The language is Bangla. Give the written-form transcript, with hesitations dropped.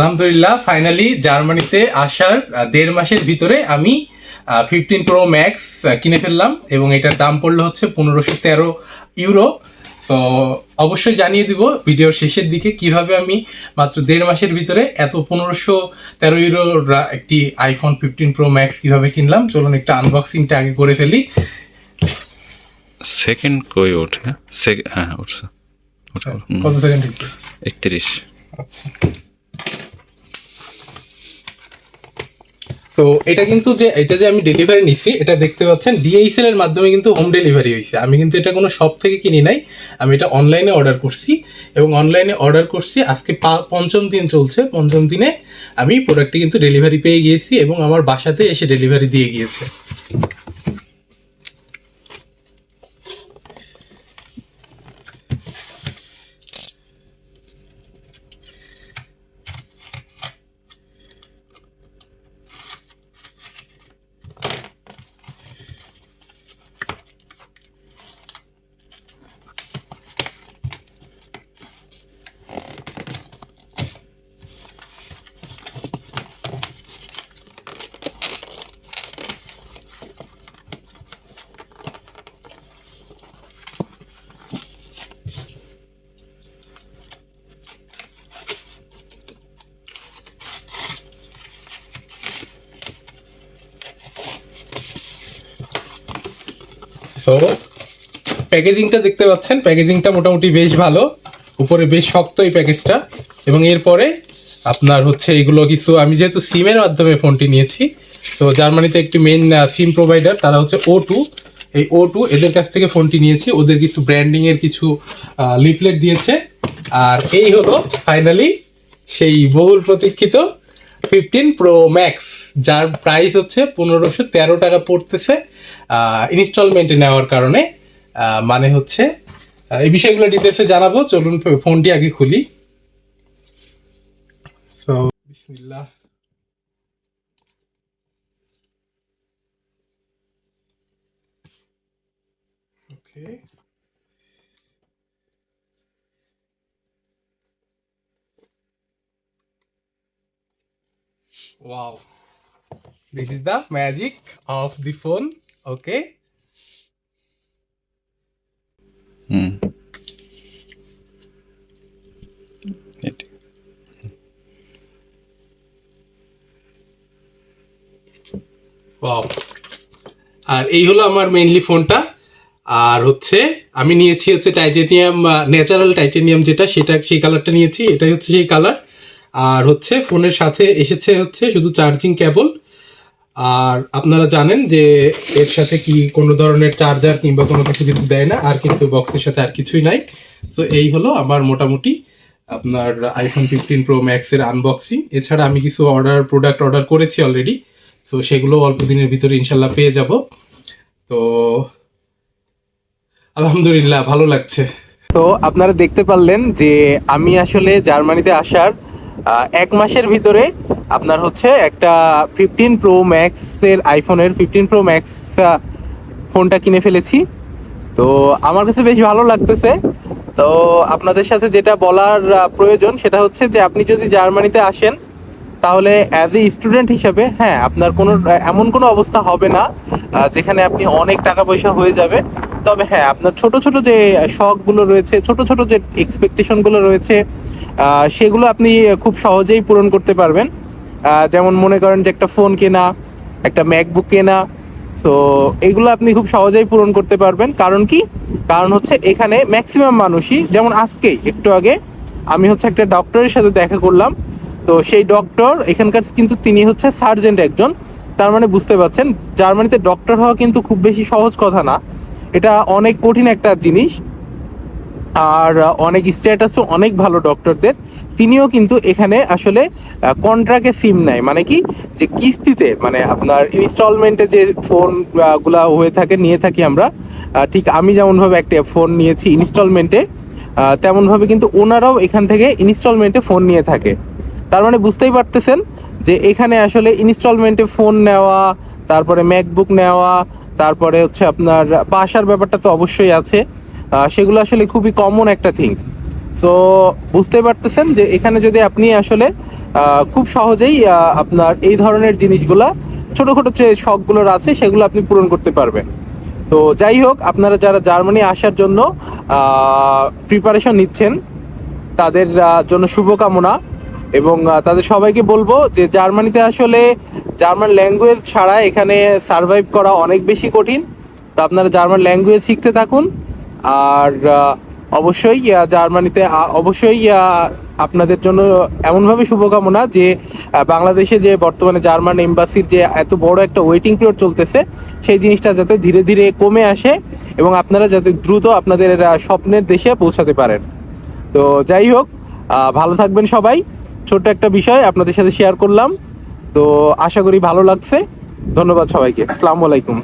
আলহামদুলিল্লাহ ফাইনালি জার্মানিতে আসার 1.5 মাসের ভিতরে আমি 15 প্রো ম্যাক্স কিনে ফেললাম এবং এটার দাম পড়লো হচ্ছে 1513 ইউরো। তো অবশ্যই জানিয়ে দিব ভিডিওর শেষের দিকে কিভাবে আমি মাত্র 1.5 মাসের ভিতরে এত 1513 ইউরোর একটি আইফোন 15 প্রো ম্যাক্স কিভাবে কিনলাম। চলুন একটা আনবক্সিংটা আগে করে ফেলি। সেকেন্ড কই ওঠে? হ্যাঁ উঠছে। কত সেকেন্ড হচ্ছে? 31। আচ্ছা, তো এটা কিন্তু যে আমি ডেলিভারি নিছি, এটা দেখতে পাচ্ছেন DHL এর মাধ্যমে কিন্তু হোম ডেলিভারি হয়েছে। আমি কিন্তু এটা কোনো শপ থেকে কিনি নাই, আমি এটা অনলাইনে অর্ডার করছি এবং অনলাইনে অর্ডার করছি। আজকে 5ম দিন চলছে, 5ম দিনে আমি প্রোডাক্টটি কিন্তু ডেলিভারি পেয়ে গিয়েছি এবং আমার বাসাতে এসে ডেলিভারি দিয়ে গিয়েছে। তো প্যাকেজিংটা দেখতে পাচ্ছেন, প্যাকেজিংটা মোটামুটি বেশ ভালো, উপরে বেশ শক্ত এই প্যাকেজটা। এবং এরপরে আপনার হচ্ছে এগুলো কিছু, আমি যেহেতু সিমের মাধ্যমে ফোনটি নিয়েছি, তো জার্মানিতে একটি মেন সিম প্রোভাইডার, তারা হচ্ছে O2, এই O2 এদের কাছ থেকে ফোনটি নিয়েছি। ওদের কিছু ব্র্যান্ডিংয়ের কিছু লিফলেট দিয়েছে। আর এই হলো ফাইনালি সেই বহুল প্রতীক্ষিত 15 প্রো ম্যাক্স, যার প্রাইস হচ্ছে 1513 টাকা পড়তেছে ইনস্টলমেন্টে নেওয়ার কারণে। মানে হচ্ছে এই বিষয়গুলো ডিটেলসে জানাবো। চলুন ফোনটি আগে খুলি। তো বিসমিল্লাহ। ওকে, wow, this is the magic of the phone. Okay, wow. আর এই হলো আমার মেইনলি ফোনটা। আর হচ্ছে আমি নিয়েছি হচ্ছে টাইটেনিয়াম, ন্যাচারাল টাইটেনিয়াম যেটা, সেটা সেই কালারটা নিয়েছি, এটাই হচ্ছে সেই কালার। আর হচ্ছে ফোনের সাথে এসেছে হচ্ছে শুধু চার্জিং কেবল। আর আপনারা জানেন যে এর সাথে কি কোনো ধরনের চার্জার কিংবা কোনো কিছু কিন্তু দেয় না, আর কিন্তু বক্সের সাথে আর কিছুই নাই। তো এই হলো আমার মোটামুটি আপনার আইফোন 15 প্রো ম্যাক্সের আনবক্সিং। এছাড়া আমি কিছু প্রোডাক্ট অর্ডার করেছি অলরেডি, তো সেগুলো অল্প দিনের ভিতরে ইনশাল্লাহ পেয়ে যাব। তো আলহামদুলিল্লাহ ভালো লাগছে। তো আপনারা দেখতে পারলেন যে আমি আসলে জার্মানিতে আসার 1 মাসের ভিতরে আপনার হচ্ছে একটা 15 প্রো ম্যাক্সের আইফোনের 15 প্রো ম্যাক্স ফোনটা কিনে ফেলেছি। তো আমার কাছে বেশ ভালো লাগতেছে। তো আপনাদের সাথে যেটা বলার প্রয়োজন সেটা হচ্ছে যে আপনি যদি জার্মানিতে আসেন তাহলে অ্যাজ এ স্টুডেন্ট হিসাবে হ্যাঁ আপনার কোনো এমন কোনো অবস্থা হবে না যেখানে আপনি অনেক টাকা পয়সা হয়ে যাবে। তবে হ্যাঁ আপনার ছোট ছোট যে শখগুলো রয়েছে, ছোট ছোট যে এক্সপেকটেশনগুলো রয়েছে, সেগুলো আপনি খুব সহজেই পূরণ করতে পারবেন। যেমন মনে করেন যে একটা ফোন কেনা, একটা ম্যাকবুক কেনা, সো এগুলো আপনি খুব সহজেই পূরণ করতে পারবেন। কারণ কি? কারণ হচ্ছে এখানে ম্যাক্সিমাম মানুষই, যেমন আজকেই একটু আগে আমি হচ্ছে একটা ডক্টরের সাথে দেখা করলাম। তো সেই ডক্টর এখানকার কিন্তু তিনি হচ্ছে সার্জেন্ট একজন। তার মানে বুঝতে পারছেন জার্মানিতে ডক্টর হওয়া কিন্তু খুব বেশি সহজ কথা না, এটা অনেক কঠিন একটা জিনিস। আর অনেক স্ট্যাটাসও অনেক ভালো ডক্টরদের। তিনিও কিন্তু এখানে আসলে কন্ট্রাক্টে সিম নেয়, মানে কি যে কিস্তিতে, মানে আপনার ইনস্টলমেন্টে যে ফোনগুলা হয়ে থাকে নিয়ে থাকি আমরা, ঠিক আমি যেমনভাবে একটা ফোন নিয়েছি ইনস্টলমেন্টে, তেমনভাবে কিন্তু ওনারাও এখান থেকে ইনস্টলমেন্টে ফোন নিয়ে থাকে। তার মানে বুঝতেই পারতেছেন যে এখানে আসলে ইনস্টলমেন্টে ফোন নেওয়া, তারপরে ম্যাকবুক নেওয়া, তারপরে হচ্ছে আপনার বাসার ব্যাপারটা তো অবশ্যই আছে, সেগুলো আসলে খুবই কমন একটা থিং। সো বুঝতে পারতেছেন যে এখানে যদি আপনি আসলে খুব সহজেই আপনার এই ধরনের জিনিসগুলা ছোটোখাটো যে শখগুলোর আছে সেগুলো আপনি পূরণ করতে পারবেন। তো যাই হোক, আপনারা যারা জার্মানি আসার জন্য প্রিপারেশন নিচ্ছেন তাদের জন্য শুভকামনা, এবং তাদের সবাইকে বলবো যে জার্মানিতে আসলে জার্মান ল্যাঙ্গুয়েজ ছাড়া এখানে সার্ভাইভ করা অনেক বেশি কঠিন। তো আপনারা জার্মান ল্যাঙ্গুয়েজ শিখতে থাকুন। আর অবশ্যই জার্মানিতে অবশ্যই আপনাদের জন্য এমনভাবে শুভকামনা যে বাংলাদেশে যে বর্তমানে জার্মান এম্বাসির যে এত বড় একটা ওয়েটিং পিরিয়ড চলতেছে সেই জিনিসটা যাতে ধীরে ধীরে কমে আসে এবং আপনারা যাতে দ্রুত আপনাদের স্বপ্নের দেশে পৌঁছাতে পারেন। তো যাই হোক, ভালো থাকবেন সবাই। ছোট্ট একটা বিষয় আপনাদের সাথে শেয়ার করলাম, তো আশা করি ভালো লাগছে। ধন্যবাদ সবাইকে। আসসালামু আলাইকুম।